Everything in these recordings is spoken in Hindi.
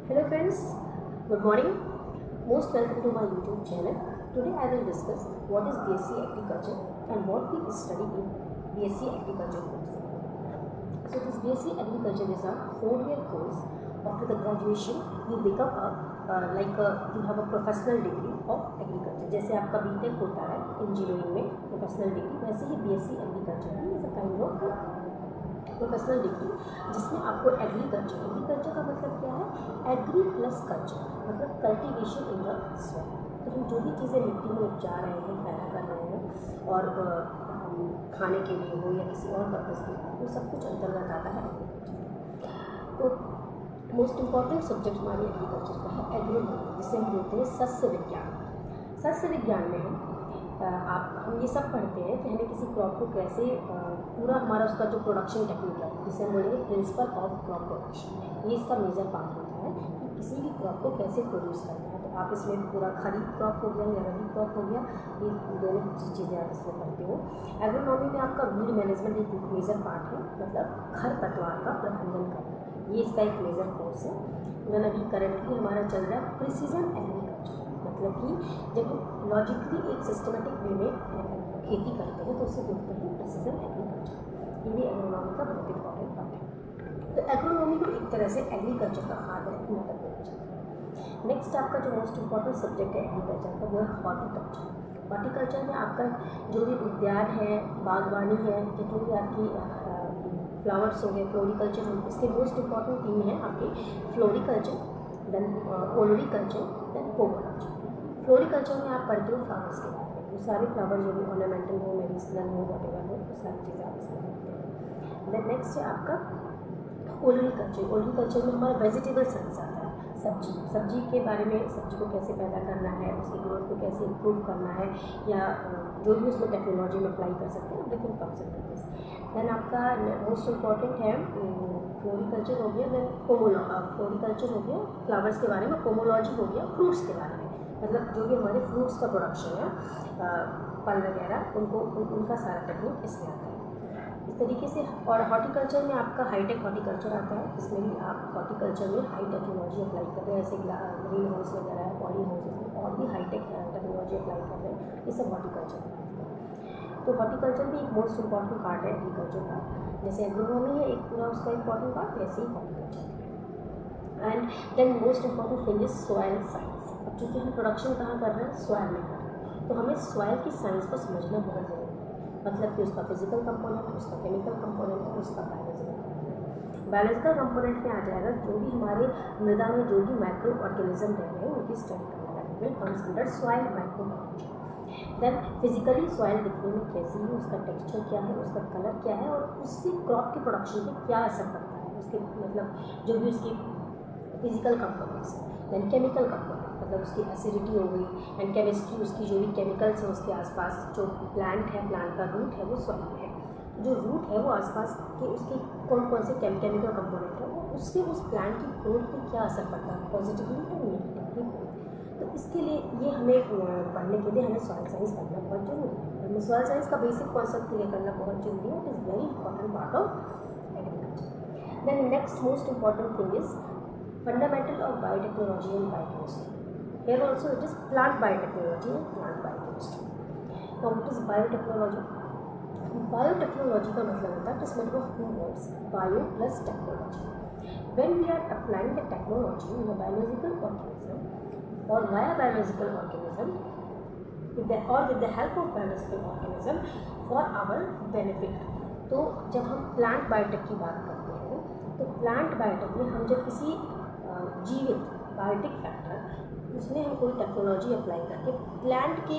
Hello friends, good morning. Most welcome to my YouTube channel. Today I will discuss what is BSc Agriculture and what we study in BSc Agriculture course. So this BSc Agriculture is a 4-year course. After the graduation, you become you have a professional degree of agriculture. जैसे आपका BTech होता है इंजीनियरिंग में प्रोफेशनल डिग्री, वैसे ही BSc Agriculture भी is a kind of professional degree जिसमें आपको एग्रीकल्चर का मतलब क्या है, एग्री प्लस कल्चर, मतलब कल्टीवेशन इन द सॉइल। तो हम जो भी चीज़ें मिट्टी में उपजा रहे हैं, पैदा कर रहे हैं और खाने के लिए हो या किसी और पर्पज़ के लिए, वो सब कुछ अंतर्गत आता है एग्रीकल्चर। तो मोस्ट इम्पॉर्टेंट सब्जेक्ट हमारे एग्रीकल्चर का है एग्रोनॉमी, जिसे हम बोलते हैं सस्य विज्ञान। सस्य विज्ञान में हम ये सब पढ़ते हैं कि हमें किसी क्रॉप को कैसे पूरा हमारा उसका जो प्रोडक्शन टेक्निक है, जिसे हम बोलेंगे प्रिंसिपल ऑफ क्रॉप प्रोडक्शन, ये इसका मेजर पार्ट होता है कि किसी भी क्रॉप को कैसे प्रोड्यूस करना है। तो आप इसमें पूरा खरीफ क्रॉप हो गया या रबी क्रॉप हो गया, ये दोनों चीज़ें आप इसमें पढ़ते हो। एग्रोनॉमी में आपका वीड मैनेजमेंट एक मेजर पार्ट है, मतलब खरपतवार का प्रबंधन करना, ये इसका एक मेजर कोर्स है। देन अभी करंटली हमारा चल रहा है प्रिसीजन एग्रीकल्चर, मतलब कि जब लॉजिकली एक सिस्टमेटिक वे में खेती करते हैं तो उसे बोलते हैं प्रिसीजन एग्रीकल्चर। ये भी एग्रोनॉमी का बहुत इंपॉर्टेंट पार्ट है। तो एग्रोनॉमी को एक तरह से एग्रीकल्चर का फादर मतलब बोला जाता है। नेक्स्ट आपका जो मोस्ट इम्पॉर्टेंट सब्जेक्ट है एग्रीकल्चर का, वो है हॉर्टिकल्चर। हॉर्टिकल्चर में आपका जो भी उद्यान है, बागवानी है, जितनी भी आपकी फ्लावर्स हो गए, फ्लोरिकल्चर हो, इसके मोस्ट इम्पॉर्टेंट 3 हैं आपके, floriculture, then olericulture, then pomology. Floriculture में आप पढ़ते हो फ्लावर्स के बारे में, वो सारे फ्लावर जो भी ऑर्नामेंटल हो, मेडिसिनल हो, वॉटेवर हो, वो सारी चीज़ें आप इसमें देखते हैं। देन नेक्स्ट है आपका ओलरिकल्चर। ओलरिकल्चर में हमारा वेजिटेबल साइंस आता है, सब्जी के बारे में, सब्जी को कैसे पैदा करना है, उसकी ग्रोथ को कैसे इम्प्रूव करना है, या जो भी उसमें टेक्नोलॉजी में अप्लाई कर सकते हैं, everything comes into this. Then आपका मोस्ट इम्पॉर्टेंट है फ्लोरिकल्चर हो गया, देन फ्लोरिकल्चर हो गया फ्लावर्स के बारे में, पोमोलॉजी हो गया फ्रूट्स के बारे में, मतलब जो भी हमारे फ्रूट्स का प्रोडक्शन है, फल वगैरह, उनका सारा टेक्निक इसमें आता है इस तरीके से। और हॉर्टिकल्चर में आपका हाईटेक हॉर्टिकल्चर आता है, इसमें भी आप हॉर्टिकल्चर में हाई टेक्नोलॉजी अप्लाई कर रहे हैं, जैसे ग्रीन हाउस वगैरह है, पॉली हाउस में और भी हाईटेक टेक्नोलॉजी अप्लाई कर रहे हैं, ये सब हॉर्टिकल्चर में आता है। तो हॉर्टिकल्चर भी एक मोस्ट इम्पॉर्टेंट पार्ट है एग्रीकल्चर का, जैसे एग्रोनॉमी है एक पूरा उसका इम्पॉर्टेंट पार्ट, वैसे ही हॉर्टिकल्चर है। And then most important thing is soil science. अब चूँकि हम प्रोडक्शन कहाँ कर रहे हैं, सॉइल में कर रहे हैं, तो हमें सॉइल की साइंस को समझना बहुत ज़रूरी है, मतलब कि उसका फिजिकल कंपोनेंट, उसका केमिकल कंपोनेंट और उसका बायोलॉजिकल कंपोनेंट। बायोलॉजिकल कंपोनेंट में आ जाएगा जो भी हमारे मृदा में जो भी माइक्रो ऑर्गेनिज्म रह रहे हैं उनकी स्टडी करना है, will comes under soil microbiology. Then physically soil दिखने में कैसी है, उसका टेक्सचर क्या है, उसका कलर क्या है, और उससे क्रॉप के प्रोडक्शन पर क्या असर पड़ता है, उसके मतलब जो भी उसकी फिजिकल कंपोनेंट्स है। देन केमिकल कंपोनेंट, मतलब उसकी एसिडिटी हो गई, एंड केमिस्ट्री, उसकी जो भी केमिकल्स हैं उसके आसपास, जो प्लांट है, प्लांट का रूट है वो सॉइल में है, जो रूट है वो आसपास के उसके कौन कौन से केमिकल कंपोनेंट है, वो उससे उस प्लांट की ग्रोथ पे क्या असर पड़ता है, पॉजिटिवली और नेगेटिवली। तो इसके लिए ये हमें पढ़ने के लिए हमें सॉइल साइंस पढ़ना बहुत जरूरी है। हमें सॉइल साइंस का बेसिक कॉन्सेप्ट क्लियर करना बहुत जरूरी है, it is very important part of agriculture. Then next most important thing is fundamental of biotechnology and biochemistry. Here also it is plant biotechnology and plant biochemistry. Now what is biotechnology? Biotechnology का मतलब होता है, it is made of 2 words, bio plus technology. When we are applying the technology in a biological organism or via biological organism with the help of biological organism for our benefit. तो जब हम प्लांट बायोटेक की बात करते हैं, तो प्लांट बायोटेक में हम जब किसी जीवित बायोटिक फैक्टर उसमें हम कोई टेक्नोलॉजी अप्लाई करके प्लांट के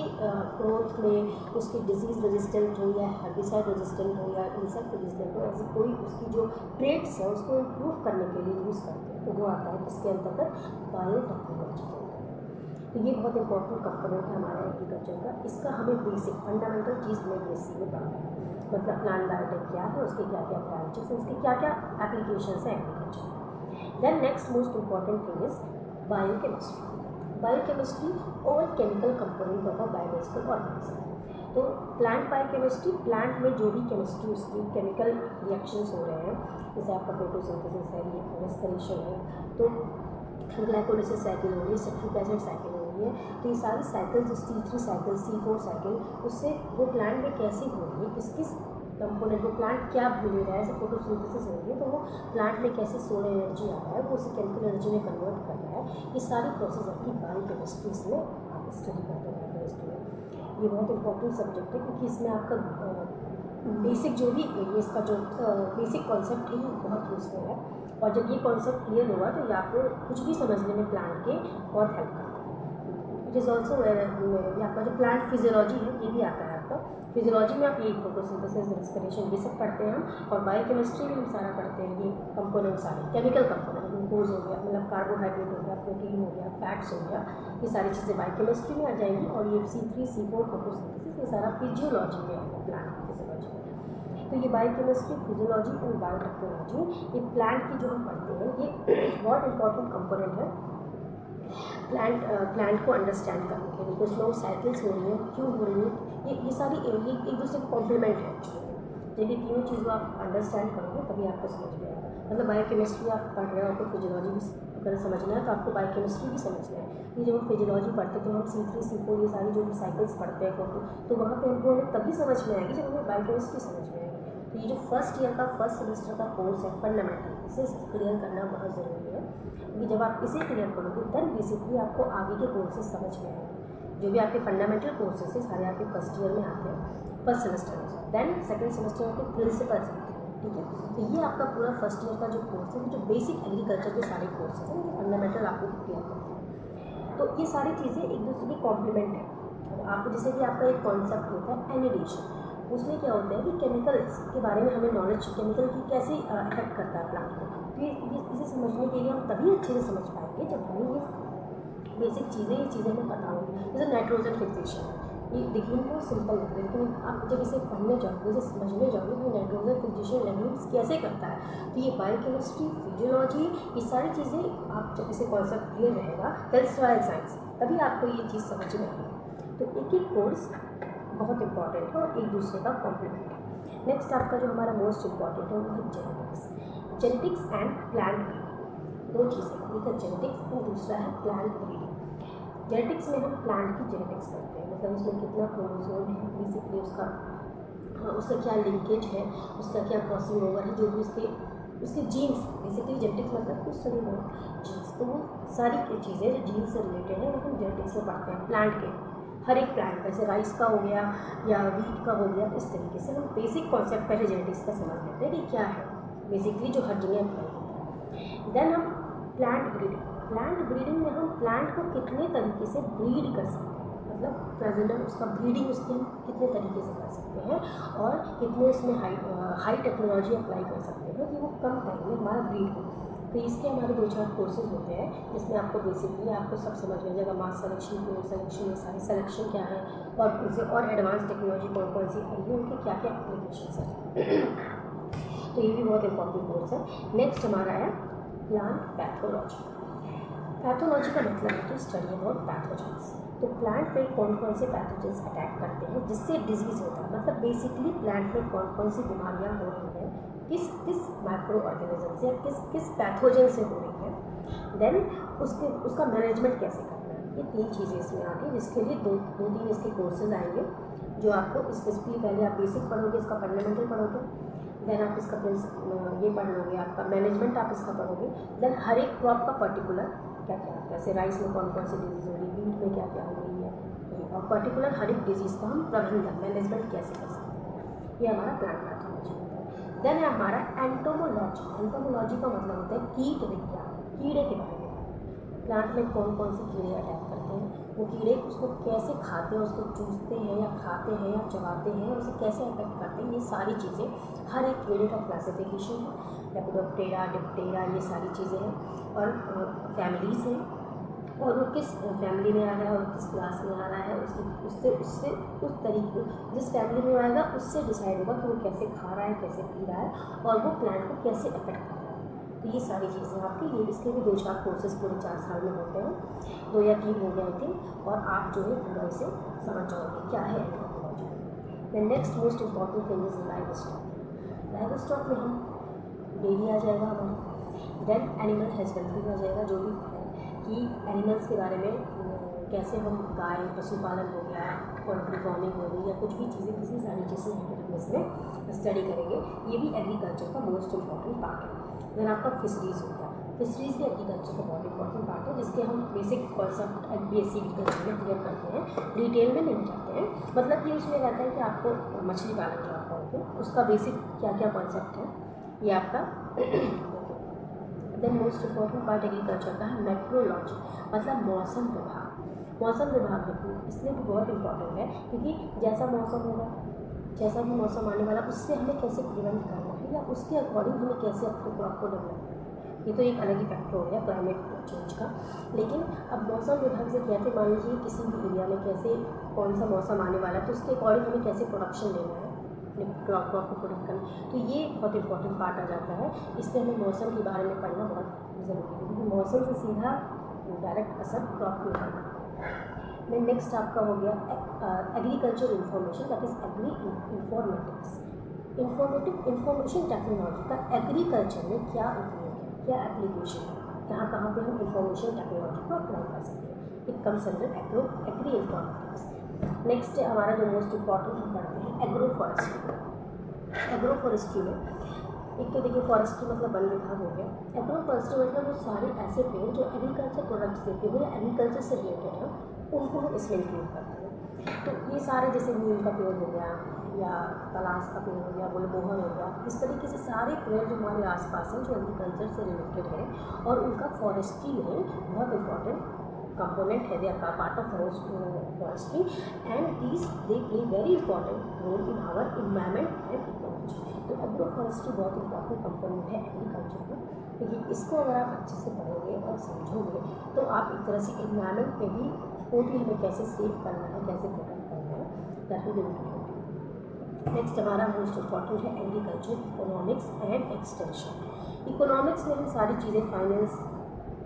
ग्रोथ में, उसकी डिजीज़ रेजिस्टेंट हो या हर्बिसाइड रेजिस्टेंट हो या इंसेक्ट रेजिस्टेंट हो, ऐसी कोई उसकी जो ट्रेट्स है उसको इम्प्रूव करने के लिए यूज़ करते हैं, तो वो आता है किसके अंतर्गत, बायोटेक्नोलॉजी के अंतर्गत। तो ये बहुत इंपॉर्टेंट कंपोनेंट है हमारे एग्रीकल्चर का, इसका हमें बेसिक फंडामेंटल चीज़ में बेसिक में पढ़ना है, मतलब प्लांट बायोटेक क्या है, उसके क्या क्या ब्रांचेस हैं, उसके क्या क्या एप्लीकेशंस हैं agriculture. Then next most important thing is biochemistry. Biochemistry और chemical component of a biological organism. तो प्लांट बायोकेमिस्ट्री, प्लांट में जो भी केमिस्ट्री उसकी केमिकल रिएक्शंस हो रहे हैं, जैसे आपका फोटोसिंथेसिस है, ये रेस्पिरेशन है, तो ग्लाइकोलिसिस साइकिल हो रही है, सिट्रिक एसिड साइकिल हो रही है। तो ये सारी साइकिल जो C3 साइकिल, C4 साइकिल, उससे वो प्लांट में कैसे हो रही है, किस किस कंपोनेंट को प्लांट क्या ले रहा है, जैसे फोटोसिंथेसिस हो रही है तो वो प्लांट में कैसे सोलर एनर्जी आ रहा है, वो उसे केमिकल एनर्जी में कन्वर्ट कर रहा है। ये सारी प्रोसेस आपकी बायोकेमिस्ट्री इसमें आप स्टडी करते हैं बायोकेमिस्ट्री में। ये बहुत इंपॉर्टेंट सब्जेक्ट है क्योंकि इसमें आपका बेसिक जो भी इसका जो बेसिक कॉन्सेप्ट है ये बहुत यूजफुल है। और जब ये कॉन्सेप्ट क्लियर होगा तो ये आपको कुछ भी समझने में प्लांट के बहुत हेल्प करता है। इट इज़ ऑल्सो आपका जो प्लांट फिजियोलॉजी है ये भी आता है आपका। फिजियोलॉजी में आप ये फोटोसिंथेसिस, रेस्पिरेशन ये सब पढ़ते हैं हम। और बायोकेमिस्ट्री में हम सारा पढ़ते हैं ये कंपोनेंट सारे, केमिकल कंपोनेंट, ग्लूकोज हो गया, मतलब कार्बोहाइड्रेट हो गया, प्रोटीन हो गया, फैट्स हो गया, ये सारी चीज़ें बायोकेमिस्ट्री में आ जाएंगी। और ये C3 C4 फोटोसिंथेसिस ये सारा फिजियोलॉजी में आएगा, प्लांट फिजियोलॉजी में। तो ये बायोकेमिस्ट्री, फिजियोलॉजी एंड बायोटेक्नोलॉजी ये प्लांट की जो हम पढ़ते हैं ये बहुत इंपॉर्टेंट कंपोनेंट है प्लांट को अंडरस्टैंड करने के लिए। कुछ लोग साइकिल्स हो रही हैं, क्यों हो रही है, ये सारी एक दूसरे के कॉम्प्लीमेंट है। जब ये तीनों चीज़ों आप अंडरस्टैंड करोगे तभी आपको समझ में आएगा। मतलब बायोकेमिस्ट्री आप पढ़ रहे हो तो फिजियोलॉजी भी अगर समझना है तो आपको बायोकेमिस्ट्री भी समझना है। ये जब हम फिजियोलॉजी पढ़ते हैं तो हम C3 C4 ये सारी जो भी साइकिल्स पढ़ते हैं फोटो, तो वहाँ पे हमको तभी समझ में आएगी जब हमें बायोकेमिस्ट्री समझ में आएगी। तो ये जो फर्स्ट ईयर का फर्स्ट सेमेस्टर का कोर्स है फंडामेंटल, इसे क्लियर करना बहुत ज़रूरी है क्योंकि जब आप इसे क्लियर करोगे देन बेसिकली आपको आगे के कोर्सेज समझ में आएंगे। जो भी आपके फंडामेंटल कोर्सेज है सारे आपके फर्स्ट ईयर में आते हैं, फर्स्ट सेमेस्टर में। देन सेकेंड सेमेस्टर में आपके प्रिंसिपल्स आते हैं, ठीक है। तो ये आपका पूरा फर्स्ट ईयर का जो कोर्स है, जो बेसिक एग्रीकल्चर के सारे कोर्सेज हैं, ये फंडामेंटल आपको क्लियर करते हैं। तो ये सारी चीज़ें एक दूसरे की कॉम्प्लीमेंट है। आपको जैसे कि आपका एक कॉन्सेप्ट होता है एनिडेशन, उसमें क्या होता है कि केमिकल्स के बारे में हमें नॉलेज, केमिकल की कैसे इफेक्ट करता है प्लांट को। तो ये इसे समझने के लिए हम तभी अच्छे से समझ पाएंगे जब हमें ये बेसिक चीज़ें, ये चीज़ें हमें पता होंगी। जैसे नाइट्रोजन फिक्सेशन, ये देखने में बहुत सिंपल लग रहा है लेकिन आप जब इसे पढ़ने जाओगे, इसे समझने जाओगे कि नाइट्रोजन फिक्सेशन लेग्यूम्स कैसे करता है, तो ये बायोकेमिस्ट्री, फिजियोलॉजी, ये सारी चीज़ें आप जब इसे कॉन्सेप्ट क्लियर रहेगा दैट सॉइल साइंस, तभी आपको ये चीज़ समझ में आएगी। तो एक एक कोर्स बहुत इंपॉर्टेंट है और एक दूसरे का कॉम्प्लीमेंट है। नेक्स्ट आपका जो हमारा मोस्ट इम्पॉर्टेंट है वो है genetics. Genetics and plant breeding, दो चीज़ें, एक है जेनेटिक्स और दूसरा है प्लांट ब्रीडिंग। जेनेटिक्स में हम प्लांट की जेनेटिक्स करते हैं, मतलब उसमें कितना क्रोमोसोम है, बेसिकली उसका क्या लिंकेज है, उसका क्या क्रॉसिंग ओवर है, जो भी उसके जीन्स, बेसिकली जेनेटिक्स मतलब कुछ स्टडी हो जीन्स, तो वो सारी चीज़ें जो जीन्स से रिलेटेड है वो हम जेनेटिक्स में पढ़ते हैं। प्लांट के हर एक प्लांट का, जैसे राइस का हो गया या वीट का हो गया, इस तरीके से हम बेसिक कॉन्सेप्ट पहले जेनेटिक्स का समझ लेते हैं कि क्या है बेसिकली जो हर जगह अप्लाई होता है। देन हम प्लांट ब्रीडिंग में हम प्लांट को कितने तरीके से ब्रीड कर सकते हैं, मतलब प्रेजेंट उसका ब्रीडिंग उसके हम कितने तरीके से कर सकते हैं और कितने उसमें हाई टेक्नोलॉजी अप्लाई कर सकते हैं कि वो कम टाइम में हमारा ब्रीड हो। तो इसके हमारे 2-4 कोर्सेज होते हैं जिसमें आपको बेसिकली आपको सब समझ में आ जाएगा, मास सिलेक्शन, प्योर सिलेक्शन, ये सारी सिलेक्शन क्या है और उनसे और एडवांस टेक्नोलॉजी कौन कौन सी आई है, उनके क्या क्या एप्लीकेशन है। तो ये भी बहुत इंपॉर्टेंट कोर्स है। नेक्स्ट हमारा है प्लांट पैथोलॉजी। पैथोलॉजी का मतलब है कि स्टडी अबाउट पैथोजेंस। तो प्लांट में कौन कौन से पैथोजेंस अटैक करते हैं जिससे डिजीज़ होता है, मतलब बेसिकली प्लांट में कौन कौन सी बीमारियां हो रही हैं, किस माइक्रो ऑर्गेनिज्म से, किस पैथोजन से हो रही है। देन उसका मैनेजमेंट कैसे करना है, ये 3 चीज़ें इसमें आती हैं जिसके लिए 2-3 इसके कोर्सेज आएंगे जो आपको स्पेसिफिकली पहले आप बेसिक पढ़ोगे, इसका फंडामेंटल पढ़ोगे, देन आप इसका ये पढ़ लोगे, आपका मैनेजमेंट आप इसका पढ़ोगे, देन हर एक क्रॉप का पर्टिकुलर क्या क्या होता है, जैसे राइस में कौन कौन सी डिजीज़ हो रही है, वीट में क्या क्या हो रही है, और पर्टिकुलर हर एक डिजीज़ का हम प्रबंधन मैनेजमेंट कैसे कर सकते हैं, ये हमारा प्लांट पैथोलॉजी होता है। देन है हमारा एंटोमोलॉजी। एंटोमोलॉजी का मतलब होता है कीट विज्ञान, कीड़े के बारे में। प्लांट में कौन कौन से कीड़े अटैक करते हैं, वो कीड़े उसको कैसे खाते हैं, उसको चूसते हैं या खाते हैं या चबाते हैं, उसे कैसे अफेक्ट करते हैं, ये सारी चीज़ें हर एक कीड़े का क्लासिफिकेशन है, लेपिडोप्टेरा, डिप्टेरा, ये सारी चीज़ें हैं और फैमिलीज़ हैं और वो किस फैमिली में आ रहा है और किस क्लास में आ रहा है, उससे उस तरीके जिस फैमिली में आएगा उससे डिसाइड होगा कि वो कैसे खा रहा है, कैसे पी रहा है और वो प्लांट को कैसे अफेक्ट कर रहा है। तो ये सारी चीज़ें आपकी, ये इसके भी 2-4 कोर्सेज पूरे 4 साल में होते हैं, 2 या 3 हो गए आई थिंक, और आप जो है पूरा इसे समझ जाओगे क्या है entomology. Then next most important thing is live stock. Live stock में हम डेयरी आ जाएगा हमारा, देन एनिमल हस्बेंड्री आ जाएगा, जो भी है कि एनिमल्स के बारे में कैसे हम गाय पशुपालन हो गया, पोल्ट्री फार्मिंग हो गई, या कुछ भी चीज़ें, किसी सारी चीज़ें हम इसमें स्टडी करेंगे। ये भी एग्रीकल्चर का मोस्ट इम्पॉर्टेंट पार्ट है। देन आपका फिशरीज़ हो गया, फिशरीज़ भी एग्रीकल्चर का बहुत इंपॉर्टेंट पार्ट है, जिसके हम बेसिक कॉन्सेप्ट BSc एग्रीकल्चर में क्लियर करते हैं, डिटेल में नहीं जाते हैं। मतलब ये उसमें रहता है कि आपको मछली पालन जो आपका होता है उसका बेसिक क्या क्या कॉन्सेप्ट है, ये आपका। Then most important part agriculture का है मेट्रोलॉजी, मतलब मौसम विभाग। मौसम विभाग है इसलिए भी बहुत इंपॉर्टेंट है, क्योंकि जैसा मौसम होगा, जैसा भी मौसम आने वाला, उससे हमें कैसे प्रिवेंट करना है या उसके अकॉर्डिंग हमें कैसे अपने क्रॉप को डेवलप करना है। ये तो एक अलग ही फैक्टर हो गया क्लाइमेट चेंज का। लेकिन अब मौसम विभाग से कहते, मान लीजिए किसी भी एरिया में कैसे कौन सा मौसम आने वाला है, तो उसके अकॉर्डिंग हमें कैसे प्रोडक्शन लेना है, अपने क्रॉप को प्रोडक्ट करना। तो ये बहुत इंपॉर्टेंट पार्ट आ जाता है। इसलिए हमें मौसम के बारे में पढ़ना बहुत ज़रूरी है, क्योंकि मौसम से सीधा डायरेक्ट असर क्रॉप के ऊपर है। देन नेक्स्ट आपका हो गया agriculture information, that is agri informatics. Information technology का एग्रीकल्चर में क्या उपयोग है, क्या एप्लीकेशन है, कहाँ कहाँ पे हम इंफॉर्मेशन टेक्नोलॉजी को अप्लाई कर सकते हैं। It comes under agri informatics. Next हमारा जो मोस्ट इम्पॉर्टेंट हम पढ़ते हैं एग्रो फॉरेस्ट्री। एग्रो फॉरेस्ट्री में एक तो देखिए फॉरेस्ट्री मतलब वन विभाग हो गया। एग्रो फॉरेस्ट्री मतलब वो सारे ऐसे पेड़ जो एग्रीकल्चर प्रोडक्ट्स देते हैं या एग्रीकल्चर से रिलेटेड है, उनको हम इसमें इंक्लूड करते हैं। तो ये सारे जैसे नीम का पेड़ हो गया या पलास का पेड़ हो गया, गुलमोहर हो गया, इस तरीके से सारे पेड़ जो हमारे आसपास हैं जो एग्रीकल्चर से रिलेटेड है और उनका फॉरेस्ट्री में बहुत इंपॉर्टेंट component है, they are part of forestry and these they play very important role in our environment and ecology। तो एग्रो फॉरेस्ट्री बहुत इंपॉर्टेंट कंपोनेंट है एग्रीकल्चर में। लेकिन इसको अगर आप अच्छे से पढ़ोगे और समझोगे तो आप एक तरह से एनवायरनमेंट में भी को भी हमें कैसे सेव करना है, कैसे प्रोटेक्ट करना है, दैट विल बी। नेक्स्ट हमारा मोस्ट इम्पॉर्टेंट है agriculture economics and extension. Economics में हम सारी चीज़ें फाइनेंस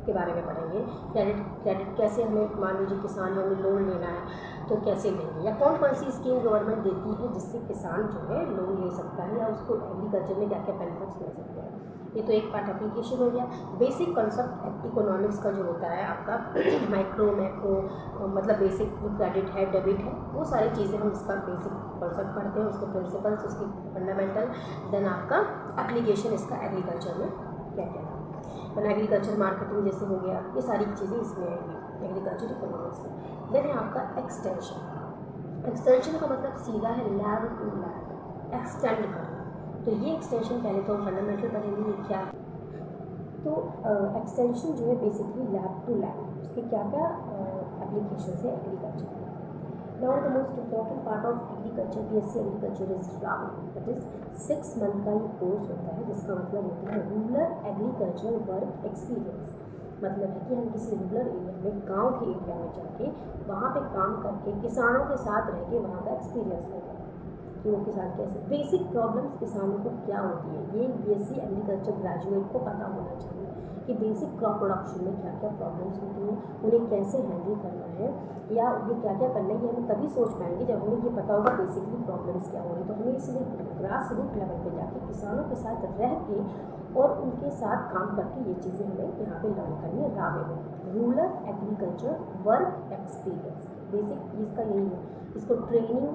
के बारे में पढ़ेंगे। क्रेडिट कैसे हमें, मान लीजिए किसान है, हमें लोन लेना है तो कैसे लेंगे, या कौन कौन सी स्कीम गवर्नमेंट देती है जिससे किसान जो है लोन ले सकता है, या उसको एग्रीकल्चर में क्या क्या बेनिफिट्स मिल सकते हैं। ये तो एक पार्ट एप्लीकेशन हो गया। बेसिक कॉन्सेप्ट इकोनॉमिक्स का जो होता है आपका माइक्रो मैक्रो, मतलब बेसिक जो क्रेडिट है, डेबिट है, वो सारी चीज़ें हम इसका बेसिक कॉन्सेप्ट पढ़ते हैं, उसके प्रिंसिपल्स, उसकी फंडामेंटल। देन आपका एप्लीकेशन इसका एग्रीकल्चर में क्या क्या है, एग्रीकल्चर मार्केटिंग जैसे हो गया, ये सारी चीज़ें इसमें आएंगी एग्रीकल्चर इकोनॉमिक्स में। देन है आपका एक्सटेंशन। एक्सटेंशन का मतलब सीधा है लैब टू लैब, एक्सटेंड करना। तो ये एक्सटेंशन पहले तो हम फंडामेंटल पढ़ेंगे ये क्या है। तो एक्सटेंशन जो है बेसिकली लैब टू लैब, उसके क्या क्या एप्लीकेशन है agriculture. Now the most important part of agriculture, BSc agriculture is RAW, that is 6 month का ये कोर्स होता है, जिसका मतलब होता है रूरल एग्रीकल्चर वर्क एक्सपीरियंस। मतलब है कि हम किसी रूरल एरिया में, गांव के एरिया में जाके वहाँ पे काम करके किसानों के साथ रह के वहाँ का एक्सपीरियंस होगा कि वो किसान कैसे, बेसिक प्रॉब्लम्स किसानों को क्या होती है, ये BSc एग्रीकल्चर ग्रेजुएट को पता होना चाहिए कि बेसिक क्रॉप प्रोडक्शन में क्या क्या प्रॉब्लम्स होती हैं, उन्हें कैसे हैंडल करना है, या उन्हें क्या क्या करना है। ये हम तभी सोच पाएंगे जब हमें ये पता होगा बेसिकली प्रॉब्लम्स क्या हो रही। तो हमें इसलिए ग्रास रूट लेवल पे जाके किसानों के साथ रह के और उनके साथ काम करके ये चीज़ें हमें यहाँ पे लर्न करनी है। रावे में rural agriculture work experience basic इसका यही है। इसको ट्रेनिंग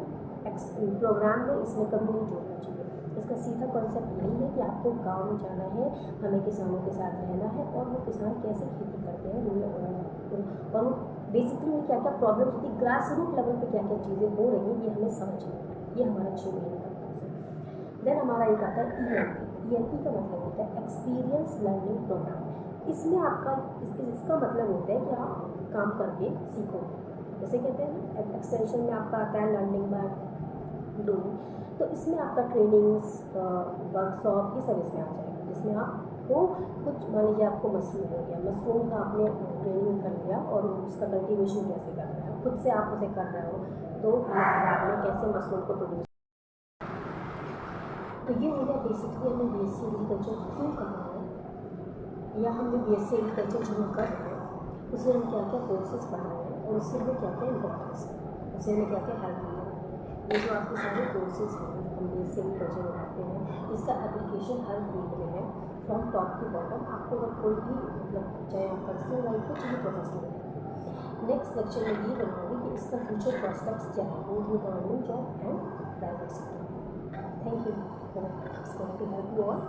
प्रोग्राम में इसमें कभी नहीं जोड़ना चाहिए। इसका सीधा कॉन्सेप्ट यही है कि आपको गांव में जाना है, हमें किसानों के साथ रहना है और वो किसान कैसे खेती करते हैं और वो बेसिकली में क्या क्या प्रॉब्लम्स होती है, ग्रास रूट लेवल पे क्या क्या चीज़ें हो रही हैं, ये हमें समझना है। ये हमारा 6 महीने का कोर्स है। देन हमारा एक आता है ELP का मतलब होता है एक्सपीरियंस लर्निंग प्रोग्राम। इसमें आपका इसका मतलब होता है कि आप काम करके सीखोगे। जैसे कहते हैं एक्सटेंशन में आपका आता है लर्निंग बाय डूइंग, तो इसमें आपका ट्रेनिंग्स वर्कशॉप ये सब इसमें आ जाएगा, जिसमें आपको कुछ, मान लीजिए आपको मशरूम हो गया, मशरूम का आपने ट्रेनिंग कर लिया और उसका कल्टीवेशन कैसे करना है, खुद से आप उसे कर रहे हो, तो आपने कैसे मशरूम को प्रोड्यूस। तो ये हो गया बेसिकली हमें BSc एग्रीकल्चर क्यों करना है, या हमें BSc एग्रीकल्चर जो हम कर रहे हैं उसमें हम क्या क्या कोर्सेज पढ़ रहे हैं और उससे हमें क्या क्या इम्पोर्टेंस है, उससे हमें क्या क्या हेल्प मिल रही है। ये जो आपके सारे कोर्सेज हैं हम BSc एग्रीकल्चर में पढ़ते हैं, इसका एप्लीकेशन हर फील्ड में है। फ्रॉम टॉप टू बॉटम, आपको अगर कोई भी मतलब चाहे आप पर्सनल लाइफ हो चाहे प्रोफेशनल लाइफ। नेक्स्ट लेक्चर में ये बनाऊंगी कि इसका फ्यूचर प्रॉस्पेक्ट्स क्या है, both in government job and private sector. Thank you for help you all.